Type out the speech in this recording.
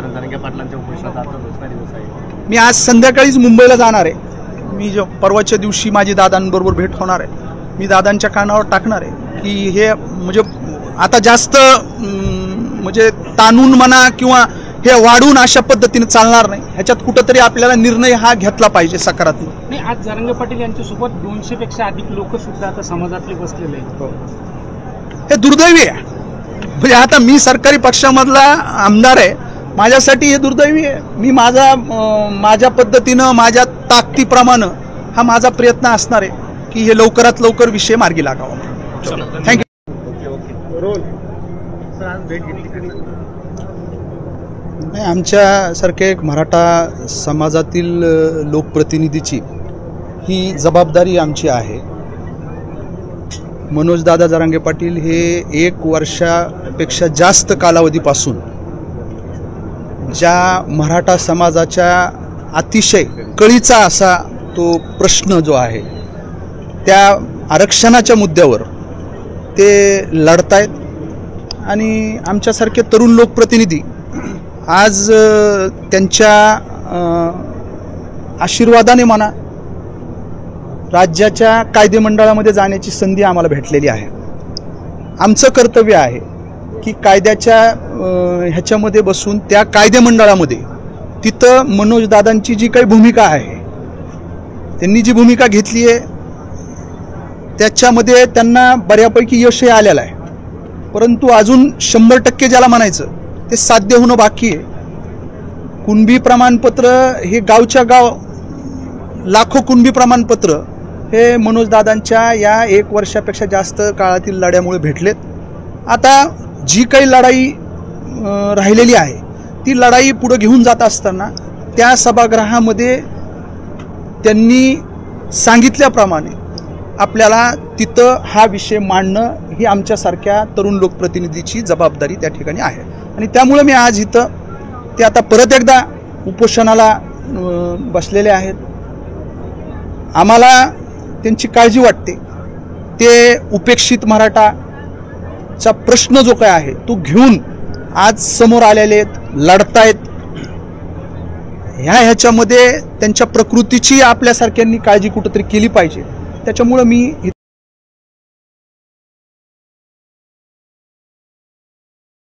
जरांगे पाटलांच्या उपोषणाचा आता दुसरा दिवस आहे। मी आज संध्याकाळीच मुंबईला जाणार आहे। मी परवाच्या दिवशी माझी दादांबरोबर भेट होणार आहे। मी दादांच्या कानावर टाकणार आहे की हे म्हणजे आता जास्त म्हणजे ताणून म्हणा किंवा हे वाढून अशा पद्धतीने चालणार नाही। ह्याच्यात कुठेतरी आपल्याला निर्णय हा घेतला पाहिजे सकारात्मक। नाही, आज जरांगे पाटील यांच्यासोबत 200 पेक्षा अधिक लोक सुद्धा आता समाजातले बसलेले आहेत। हे दुर्दैवी आहे। म्हणजे आता मी सरकारी पक्षामधला आमदार आहे, माझ्यासाठी हे दुर्दैवी आहे। मी माझ्या पद्धतीनं माझ्या ताकदीप्रमाणे हा माझा प्रयत्न असणार आहे की हे लवकरात लवकर विषय मार्गी लागावा। थँक्यू। आमच्यासारख्या एक मराठा समाजातील लोकप्रतिनिधीची ही जबाबदारी आमची आहे। मनोजदादा जरांगे पाटील हे 1 वर्षापेक्षा जास्त कालावधीपासून ज्या मराठा समाजाच्या अतिशय कळीचा असा तो प्रश्न जो आहे त्या आरक्षणाच्या मुद्द्यावर ते लढतायत आणि आमच्यासारखे तरुण लोकप्रतिनिधी आज त्यांच्या आशीर्वादाने म्हणा राज्याच्या कायदेमंडळामध्ये जाण्याची संधी आम्हाला भेटलेली आहे। आमचं कर्तव्य आहे की कायद्याच्या ह्याच्यामध्ये बसून त्या कायदेमंडळामध्ये तिथं मनोजदादांची जी काही भूमिका आहे, त्यांनी जी भूमिका घेतली आहे त्याच्यामध्ये त्यांना बऱ्यापैकी यशही आलेलं आहे, परंतु अजून 100% ज्याला म्हणायचं ते साध्य होणं बाकी आहे। कुणबी प्रमाणपत्र हे गावच्या गाव लाखो कुणबी प्रमाणपत्र हे मनोजदादांच्या या 1 वर्षापेक्षा जास्त काळातील लढ्यामुळे भेटलेत। आता जी काही लढाई राहिलेली आहे ती लढाई पुढे घेऊन जात असताना त्या सभागृहामध्ये त्यांनी सांगितल्याप्रमाणे आपल्याला तिथं हा विषय मांडणं ही आमच्यासारख्या तरुण लोकप्रतिनिधीची जबाबदारी त्या ठिकाणी आहे आणि त्यामुळे मी आज इथं ते आता परत एकदा उपोषणाला बसलेले आहेत। आम्हाला त्यांची काळजी वाटते। ते उपेक्षित मराठाचा प्रश्न जो काय आहे तो घेऊन आज समोर आलेले आहेत, लढतायत। ह्याच्यामध्ये त्यांच्या प्रकृतीची आपल्यासारख्यांनी काळजी कुठेतरी केली पाहिजे। त्याच्यामुळे मी